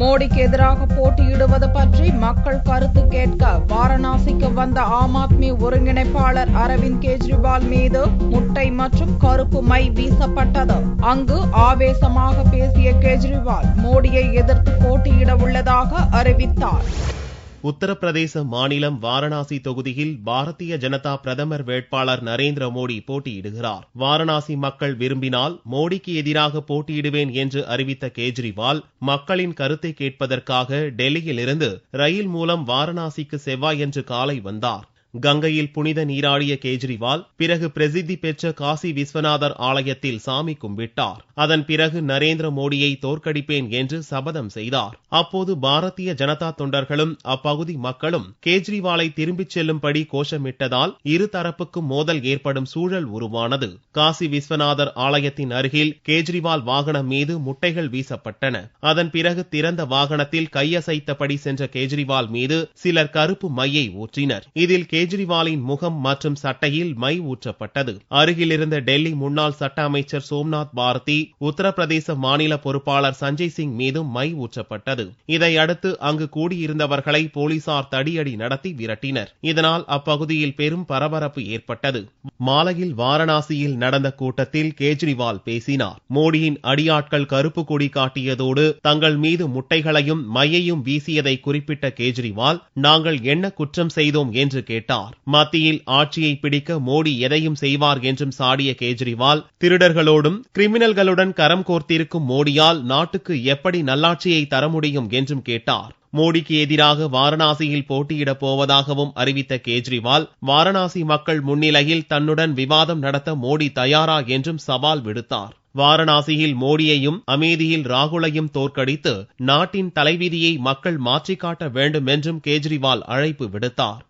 மோடிக்கு எதிராக போட்டியிடுவது பற்றி மக்கள் கருத்து கேட்க வாரணாசிக்கு வந்த ஆம் ஆத்மி ஒருங்கிணைப்பாளர் அரவிந்த் கெஜ்ரிவால் மீது முட்டை மற்றும் கருப்பு மை வீசப்பட்டது. அங்கு ஆவேசமாக பேசிய கெஜ்ரிவால் மோடியை எதிர்த்து போட்டியிட உள்ளதாக அறிவித்தார். உத்தரப்பிரதேச மாநிலம் வாரணாசி தொகுதியில் பாரதிய ஜனதா பிரதமர் வேட்பாளர் நரேந்திர மோடி போட்டியிடுகிறார். வாரணாசி மக்கள் விரும்பினால் மோடிக்கு எதிராக போட்டியிடுவேன் என்று அறிவித்த கெஜ்ரிவால் மக்களின் கருத்தை கேட்பதற்காக டெல்லியிலிருந்து ரயில் மூலம் வாரணாசிக்கு செவ்வாயன்று காலை வந்தார். கங்கையில் புனித நீராடிய கெஜ்ரிவால் பிறகு பிரசித்தி பெற்ற காசி விஸ்வநாதர் ஆலயத்தில் சாமி கும்பிட்டார். அதன் பிறகு நரேந்திர மோடியை தோற்கடிப்பேன் என்று சபதம் செய்தார். அப்போது பாரதிய ஜனதா தொண்டர்களும் அப்பகுதி மக்களும் கெஜ்ரிவாலை திரும்பிச் செல்லும்படி கோஷமிட்டதால் இருதரப்புக்கும் மோதல் ஏற்படும் சூழல் உருவானது. காசி விஸ்வநாதர் ஆலயத்தின் அருகில் கெஜ்ரிவால் வாகனம் மீது முட்டைகள் வீசப்பட்டன. அதன் பிறகு திறந்த வாகனத்தில் கையசைத்தபடி சென்ற கெஜ்ரிவால் மீது சிலர் கருப்பு மையை ஊற்றினர். இதில் கெஜ்ரிவாலின் முகம் மற்றும் சட்டையில் மை ஊற்றப்பட்டது. அருகிலிருந்த டெல்லி முன்னாள் சட்ட அமைச்சர் சோம்நாத் பாரதி, உத்தரப்பிரதேச மாநில பொறுப்பாளர் சஞ்சய் சிங் மீதும் மை ஊற்றப்பட்டது. இதையடுத்து அங்கு கூடியிருந்தவர்களை போலீசார் தடியடி நடத்தி விரட்டினர். இதனால் அப்பகுதியில் பெரும் பரபரப்பு ஏற்பட்டது. மாலையில் வாரணாசியில் நடந்த கூட்டத்தில் கெஜ்ரிவால் பேசினார். மோடியின் அடியாட்கள் கருப்பு கொடி காட்டியதோடு தங்கள் மீது முட்டைகளையும் மையையும் வீசியதை குறிப்பிட்ட கெஜ்ரிவால், நாங்கள் என்ன குற்றம் செய்தோம் என்று கேட்டார். மத்தியில் ஆட்சியை பிடிக்க மோடி எதையும் செய்வார் என்றும் சாடிய கெஜ்ரிவால், திருடர்களோடும் கிரிமினல்களுடன் கரம் கோர்த்திருக்கும் மோடியால் நாட்டுக்கு எப்படி நல்லாட்சியை தர முடியும் என்றும் கேட்டார். மோடிக்கு எதிராக வாரணாசியில் போட்டியிடப் போவதாகவும் அறிவித்த கெஜ்ரிவால், வாரணாசி மக்கள் முன்னிலையில் தன்னுடன் விவாதம் நடத்த மோடி தயாரா என்றும் சவால் விடுத்தார். வாரணாசியில் மோடியையும் அமேதியில் ராகுலையும் தோற்கடித்து நாட்டின் தலைவிதியை மக்கள் மாற்றிக் காட்ட வேண்டும் என்றும் கெஜ்ரிவால் அழைப்பு விடுத்தார்.